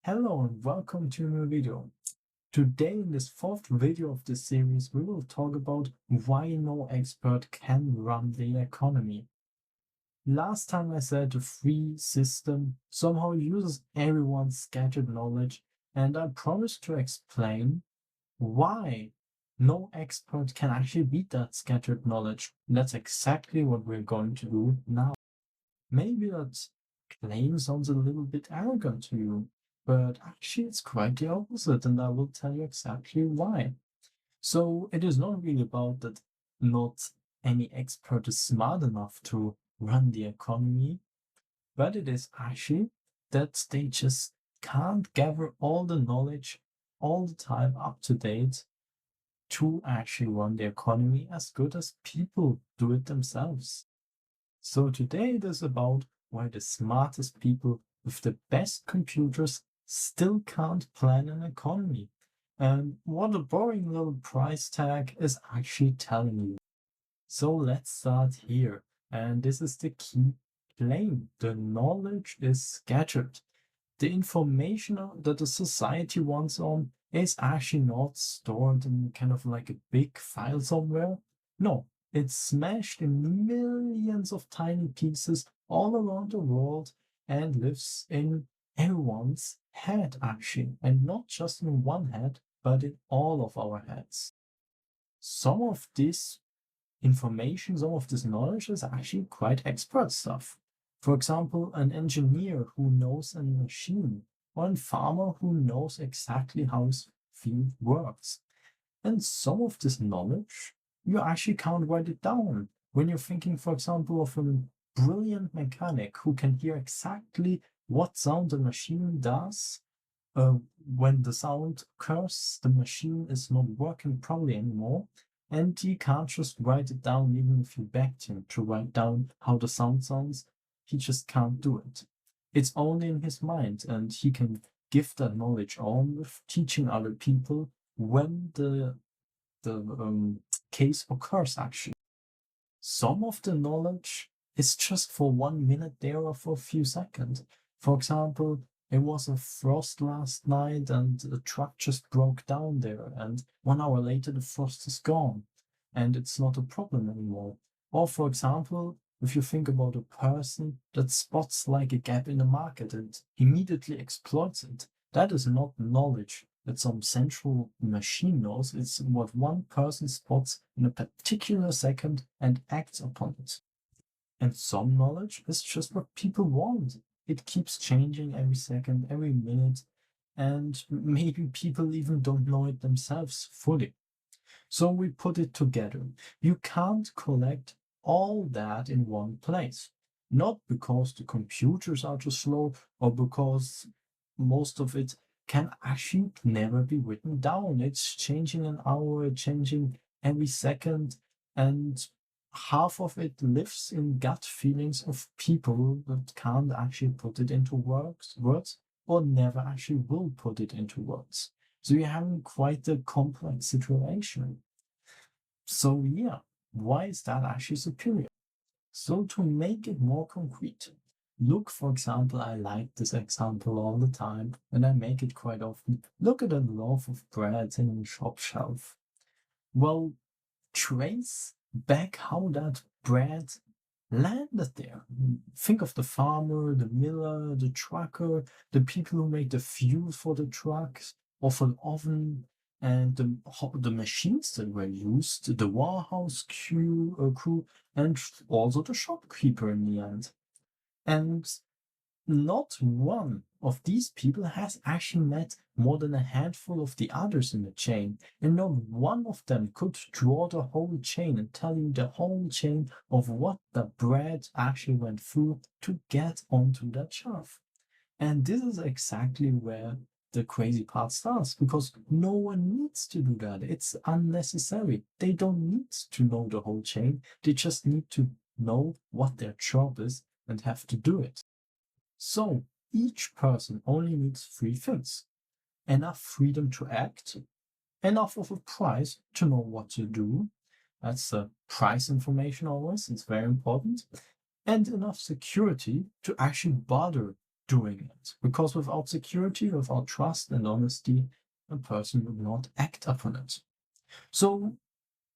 Hello and welcome to a new video. Today in this fourth video of this series, we will talk about why no expert can run the economy. Last time I said the free system somehow uses everyone's scattered knowledge, and I promised to explain why no expert can actually beat that scattered knowledge. And that's exactly what we're going to do now. Maybe that claim sounds a little bit arrogant to you, but actually it's quite the opposite, and I will tell you exactly why. So it is not really about that not any expert is smart enough to run the economy, but it is actually that they just can't gather all the knowledge all the time up to date to actually run the economy as good as people do it themselves. So today it is about why the smartest people with the best computers still can't plan an economy, and what a boring little price tag is actually telling you. So let's start here, and this is the key claim. The knowledge is scattered. The information that the society wants on is actually not stored in kind of like a big file somewhere. No, it's smashed in millions of tiny pieces all around the world and lives in everyone's head, actually. And not just in one head, but in all of our heads. Some of this information, some of this knowledge is actually quite expert stuff. For example, an engineer who knows a machine, or a farmer who knows exactly how his field works. And some of this knowledge, you actually can't write it down. When you're thinking, for example, of a brilliant mechanic who can hear exactly what sound the machine does, when the sound occurs, the machine is not working properly anymore, and he can't just write it down even if you begged him to write down how the sound sounds. He just can't do it. It's only in his mind, and he can give that knowledge on with teaching other people when the case occurs, actually. Some of the knowledge is just for 1 minute there or for a few seconds. For example, it was a frost last night and the truck just broke down there, and 1 hour later the frost is gone and it's not a problem anymore. Or, for example, if you think about a person that spots like a gap in the market and immediately exploits it, that is not knowledge that some central machine knows. It's what one person spots in a particular second and acts upon it. And some knowledge is just what people want. It keeps changing every second, every minute, and maybe people even don't know it themselves fully. So we put it together. You can't collect all that in one place. Not because the computers are too slow or because most of it can actually never be written down. It's changing an hour, changing every second, and half of it lives in gut feelings of people that can't actually put it into words, or never actually will put it into words. So you're having quite a complex situation. So yeah, why is that actually superior? So to make it more concrete, look, for example, I like this example all the time, and I make it quite often. Look at a loaf of bread in a shop shelf. Well, trace back how that bread landed there. Think of the farmer, the miller, the trucker, the people who make the fuel for the trucks or for the oven, and the machines that were used, the warehouse crew, and also the shopkeeper in the end. And not one of these people has actually met more than a handful of the others in the chain, and not one of them could draw the whole chain and tell you the whole chain of what the bread actually went through to get onto that shelf. And this is exactly where the crazy part starts, because no one needs to do that. It's unnecessary. They don't need to know the whole chain. They just need to know what their job is and have to do it. So each person only needs three things: enough freedom to act, enough of a price to know what to do. That's the price information always, it's very important. And enough security to actually bother doing it. Because without security, without trust and honesty, a person would not act upon it. So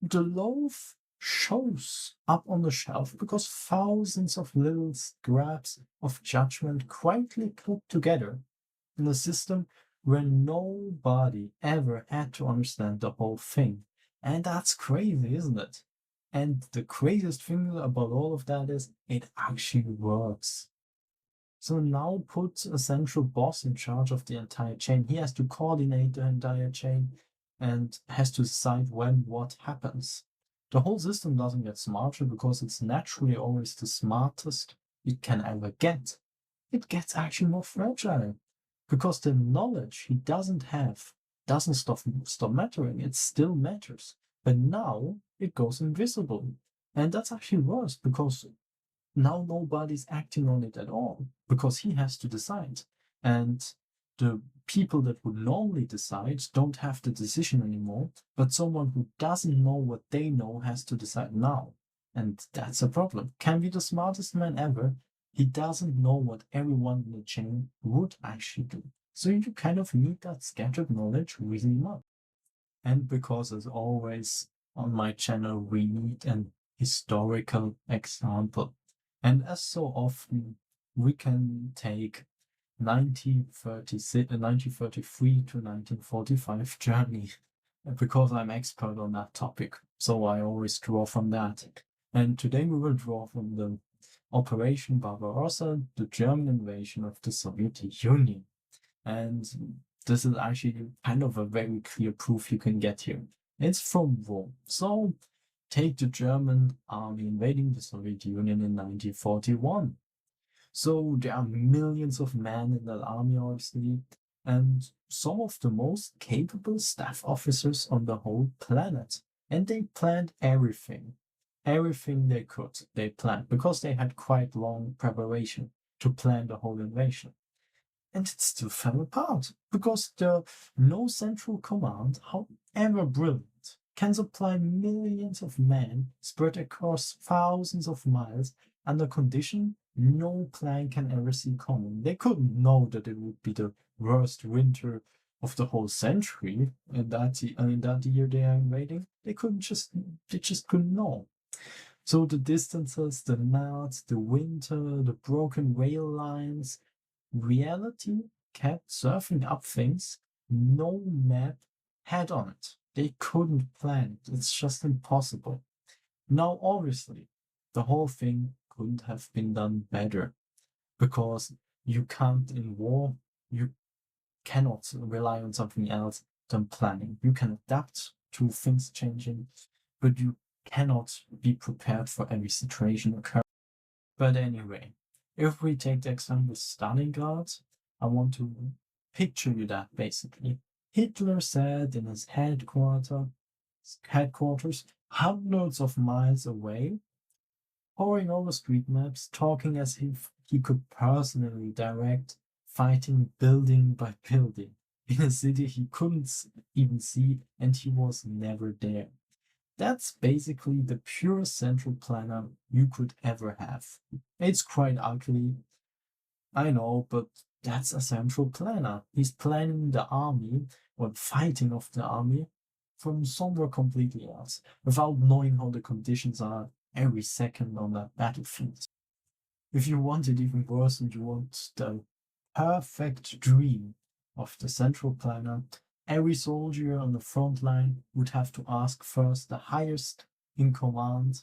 the loaf shows up on the shelf because thousands of little scraps of judgment quietly clicked together in a system where nobody ever had to understand the whole thing. And that's crazy, isn't it? And the craziest thing about all of that is it actually works. So now put a central boss in charge of the entire chain. He has to coordinate the entire chain and has to decide when what happens. The whole system doesn't get smarter because it's naturally always the smartest it can ever get. It gets actually more fragile because the knowledge he doesn't have doesn't stop mattering. It still matters. But now it goes invisible. And that's actually worse because now nobody's acting on it at all because he has to decide. And the people that would normally decide don't have the decision anymore, but someone who doesn't know what they know has to decide now. And that's a problem. Can be the smartest man ever. He doesn't know what everyone in the chain would actually do. So you kind of need that scattered knowledge really much. And because, as always, on my channel, we need an historical example. And as so often, we can take 1933 to 1945 journey because I'm expert on that topic. So I always draw from that. And today we will draw from the Operation Barbarossa, the German invasion of the Soviet Union. And this is actually kind of a very clear proof you can get here. It's from Rome. So take the German army invading the Soviet Union in 1941. So there are millions of men in that army, obviously, and some of the most capable staff officers on the whole planet. And they planned everything. Everything they could, they planned because they had quite long preparation to plan the whole invasion. And it still fell apart because the no central command, however brilliant, can supply millions of men spread across thousands of miles under condition no plan can ever see coming. They couldn't know that it would be the worst winter of the whole century in that year they are invading. They just couldn't know. So the distances, the nights, the winter, the broken rail lines, reality kept surfing up things no map had on it. They couldn't plan it. It's just impossible. Now, obviously, the whole thing couldn't have been done better because you can't, in war, you cannot rely on something else than planning. You can adapt to things changing, but you cannot be prepared for every situation occurring. But anyway, if we take the example of Stalingrad, I want to picture you that basically. Hitler sat in his headquarters hundreds of miles away, poring over street maps, talking as if he could personally direct fighting building by building in a city he couldn't even see and he was never there. That's basically the purest central planner you could ever have. It's quite ugly, I know, but that's a central planner. He's planning the army or fighting of the army from somewhere completely else without knowing how the conditions are every second on that battlefield. If you want it even worse and you want the perfect dream of the central planner, every soldier on the front line would have to ask first the highest in command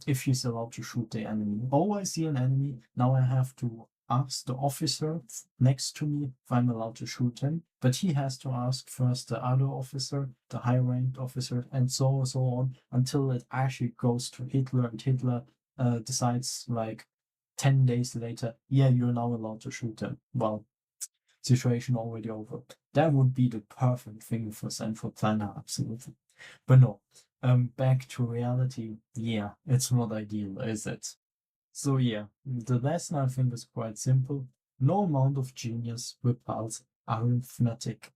if he's allowed to shoot the enemy. Oh, I see an enemy. Now I have to ask the officer next to me if I'm allowed to shoot him. But he has to ask first the other officer, the high ranked officer, and so on until it actually goes to Hitler, and Hitler decides like 10 days later, yeah, you're now allowed to shoot him. Well, situation already over. That would be the perfect thing for central planner, absolutely. But no, back to reality. Yeah, it's not ideal, is it? So yeah, the lesson I think is quite simple. No amount of genius repels arithmetic.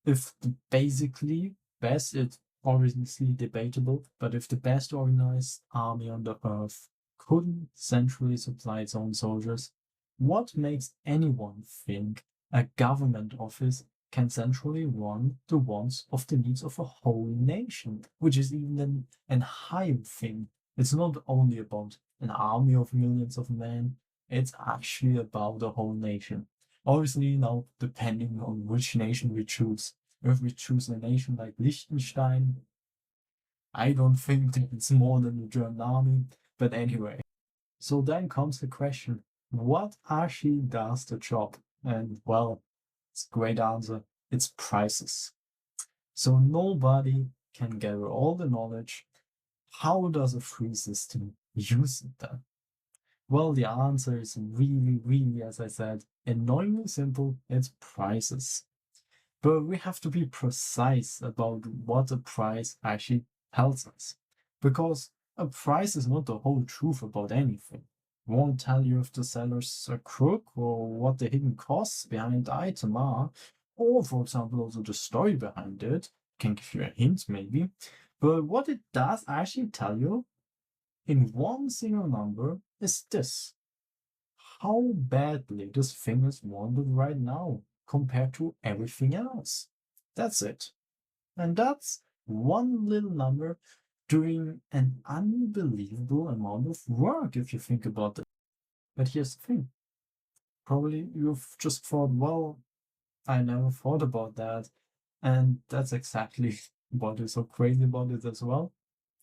If the basically best, it's obviously debatable, but if the best organized army on the earth couldn't centrally supply its own soldiers, What makes anyone think a government office can centrally run the wants of the needs of a whole nation, which is even an higher thing. It's not only about an army of millions of men, it's actually about the whole nation. Obviously, now, depending on which nation we choose. If we choose a nation like Liechtenstein, I don't think that it's more than the German army. But anyway, so then comes the question, what actually does the job? And well, it's a great answer. It's prices. So nobody can gather all the knowledge. How does a free system use it then? Well, the answer is really, really, as I said, annoyingly simple. It's prices. But we have to be precise about what a price actually tells us. Because a price is not the whole truth about anything. It won't tell you if the seller's a crook or what the hidden costs behind the item are, or for example, also the story behind it. Can give you a hint maybe. But what it does actually tell you in one single number is this: how badly this thing is wanted right now compared to everything else. That's it. And that's one little number doing an unbelievable amount of work if you think about it. But here's the thing: probably you've just thought, well, I never thought about that. And that's exactly what is so crazy about it as well.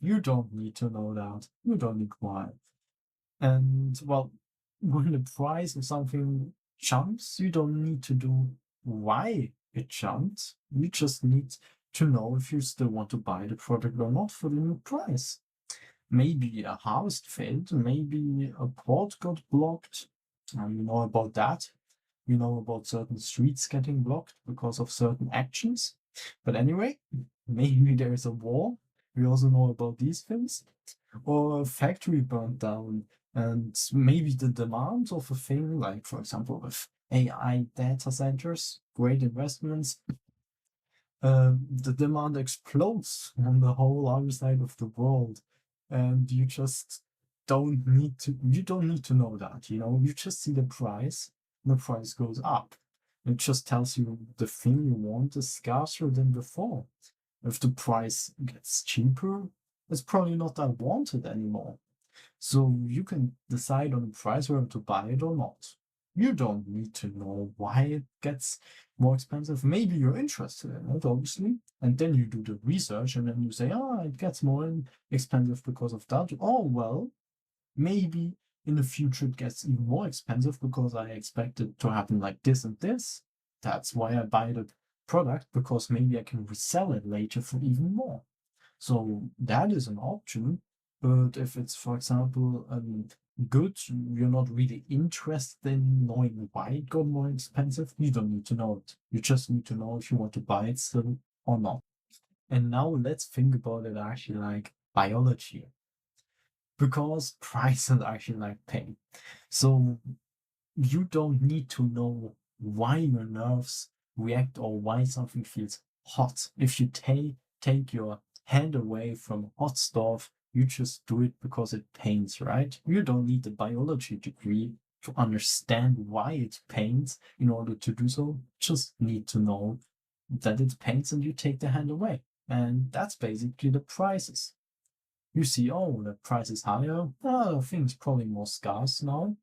You don't need to know that. You don't need why. And well, when the price of something jumps, you don't need to do why it jumped. You just need to know if you still want to buy the product or not for the new price. Maybe a harvest failed, maybe a port got blocked. You know about that. You know about certain streets getting blocked because of certain actions. But anyway, maybe there is a war. We also know about these things. Or a factory burned down, and maybe the demand of a thing, like for example with AI data centers, great investments, the demand explodes on the whole other side of the world, and you don't need to know that, you just see the price, and the price goes up. It just tells you the thing you want is scarcer than before. If the price gets cheaper, it's probably not that wanted anymore. So you can decide on the price whether to buy it or not. You don't need to know why it gets more expensive. Maybe you're interested in it, obviously, and then you do the research and then you say, oh, it gets more expensive because of that. Oh, well, maybe in the future it gets even more expensive because I expect it to happen like this and this. That's why I buy the product, because maybe I can resell it later for even more. So that is an option. But if it's, for example, good, you're not really interested in knowing why it got more expensive, you don't need to know it. You just need to know if you want to buy it still or not. And now let's think about it actually like biology, because prices actually like pain. So you don't need to know why your nerves react or why something feels hot. If you take your hand away from hot stuff, you just do it because it pains, right? You don't need a biology degree to understand why it pains in order to do so. Just need to know that it pains and you take the hand away. And that's basically the prices. You see, oh, the price is higher. Oh, things probably more scarce now.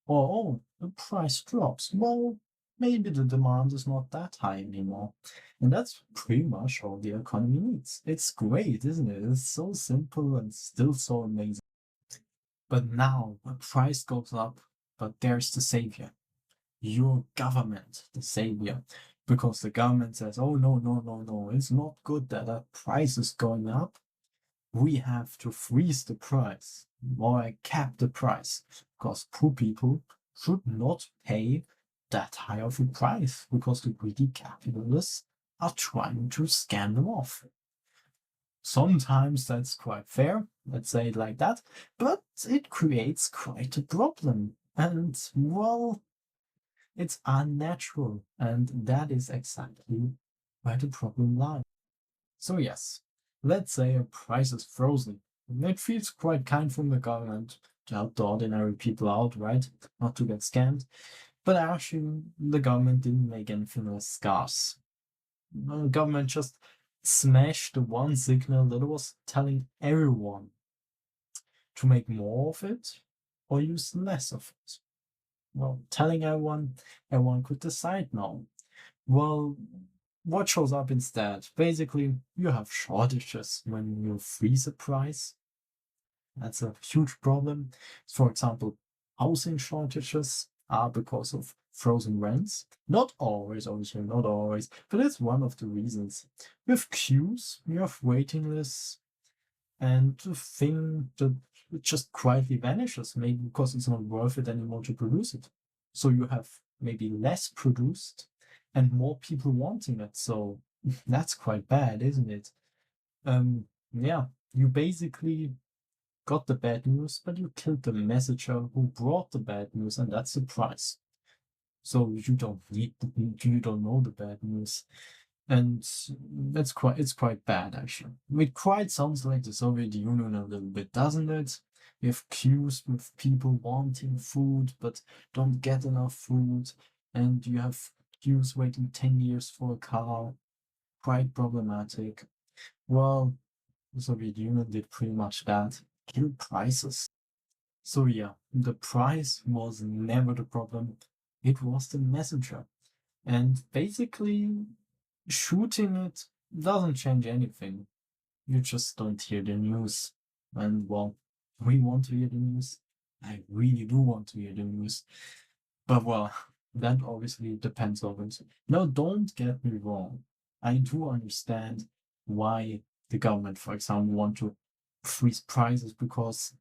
Or, oh, the price drops. Well, maybe the demand is not that high anymore. And that's pretty much all the economy needs. It's great, isn't it? It's so simple and still so amazing. But now the price goes up, but there's the savior. Your government, the savior. Because the government says, oh, no, no, no, no, it's not good that the price is going up. We have to freeze the price or cap the price, because poor people should not pay that high of a price because the greedy capitalists are trying to scam them off. Sometimes that's quite fair, let's say it like that, but it creates quite a problem. And well, it's unnatural, and that is exactly where the problem lies. So yes, let's say a price is frozen. It feels quite kind from the government to help the ordinary people out, right? Not to get scammed. But actually, the government didn't make anything less scarce. The government just smashed the one signal that was telling everyone to make more of it or use less of it. Well, telling everyone could decide now. Well, what shows up instead? Basically, you have shortages when you freeze a price. That's a huge problem. For example, housing shortages are because of frozen rents. Not always, obviously, not always, but it's one of the reasons. You have queues, you have waiting lists, and the thing that it just quietly vanishes, maybe because it's not worth it anymore to produce it. So you have maybe less produced and more people wanting it. So that's quite bad, isn't it? Yeah, you basically got the bad news, but you killed the messenger who brought the bad news, and that's the price. So you don't know the bad news. And it's quite bad actually. It quite sounds like the Soviet Union a little bit, doesn't it? You have queues with people wanting food but don't get enough food, and you have queues waiting 10 years for a car. Quite problematic. Well, the Soviet Union did pretty much that. Kill prices. So yeah, the price was never the problem. It was the messenger. And basically, shooting it doesn't change anything. You just don't hear the news. And well, we want to hear the news. I really do want to hear the news. But well, that obviously depends on it. Now, don't get me wrong. I do understand why the government, for example, want to freeze prices because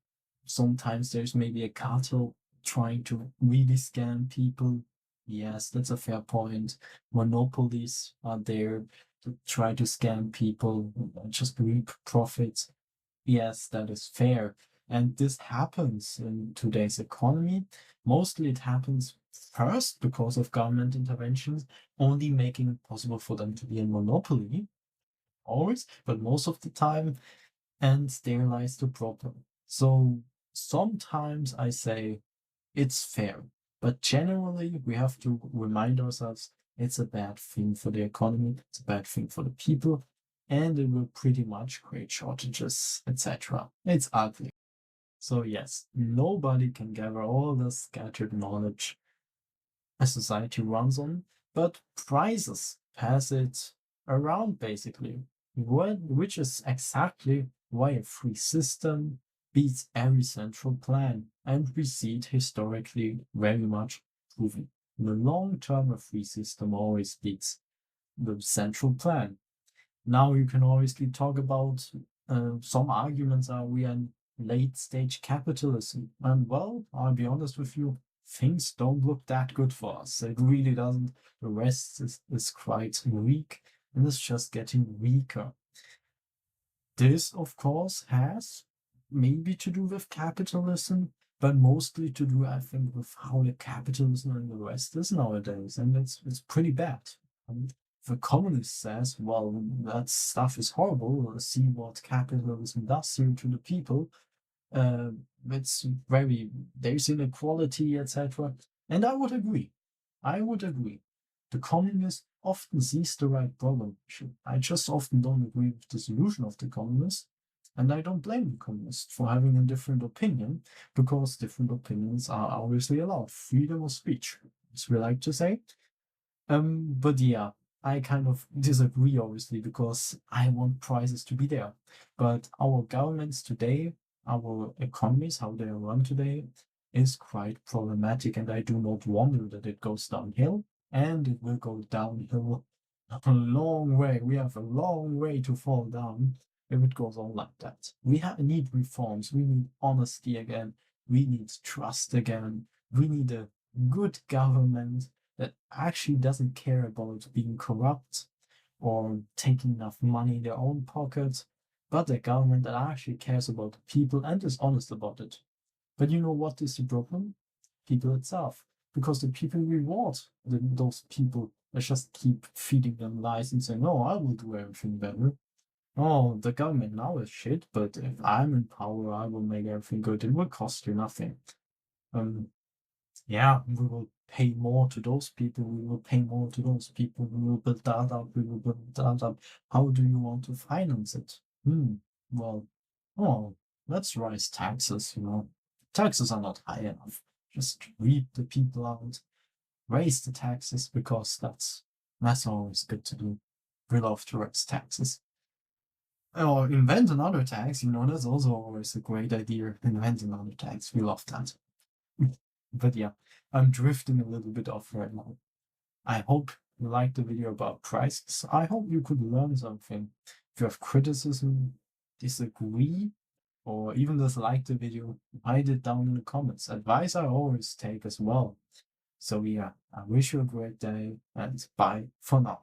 sometimes there's maybe a cartel trying to really scam people. Yes, that's a fair point. Monopolies are there to try to scam people, just reap profits. Yes, that is fair. And this happens in today's economy. Mostly it happens first because of government interventions, only making it possible for them to be a monopoly, always, but most of the time. And there lies the problem. So sometimes I say it's fair, but generally we have to remind ourselves it's a bad thing for the economy, it's a bad thing for the people, and it will pretty much create shortages, etc. It's ugly. So yes, nobody can gather all the scattered knowledge a society runs on, but prices pass it around basically, which is exactly why a free system beats every central plan, and we see it historically very much proven. In the long term, a free system always beats the central plan. Now you can obviously talk about some arguments are we in late stage capitalism. And well, I'll be honest with you, things don't look that good for us. It really doesn't. The rest is quite weak and it's just getting weaker. This, of course, has maybe to do with capitalism, but mostly to do, I think, with how the capitalism in the West is nowadays. And it's pretty bad. And the communist says, well, that stuff is horrible. See what capitalism does here to the people. Uh, it's very, there's inequality, etc. And I would agree. I would agree. The communist often sees the right problem. I just often don't agree with the solution of the communist. And I don't blame the communist for having a different opinion, because different opinions are obviously allowed. Freedom of speech, as we like to say. But yeah, I kind of disagree, obviously, because I want prices to be there. But our governments today, our economies, how they are run today, is quite problematic, and I do not wonder that it goes downhill, and it will go downhill a long way. We have a long way to fall down if it goes on like that. We need reforms. We need honesty again. We need trust again. We need a good government that actually doesn't care about being corrupt or taking enough money in their own pockets, but a government that actually cares about the people and is honest about it. But you know what is the problem? People itself. Because the people reward those people that just keep feeding them lies and saying, no, I will do everything better. Oh, the government now is shit, but if I'm in power, I will make everything good. It will cost you nothing. Um, yeah, we will pay more to those people. We will pay more to those people. We will build that up. We will build that up. How do you want to finance it? Well, oh, let's raise taxes. Taxes are not high enough. Just reap the people out, raise the taxes because that's always good to do. We love to raise taxes. Or invent another tax, that's also always a great idea. Invent another tax. We love that. But yeah, I'm drifting a little bit off right now. I hope you liked the video about prices. I hope you could learn something. If you have criticism, disagree, or even dislike the video, write it down in the comments. Advice I always take as well. So yeah, I wish you a great day and bye for now.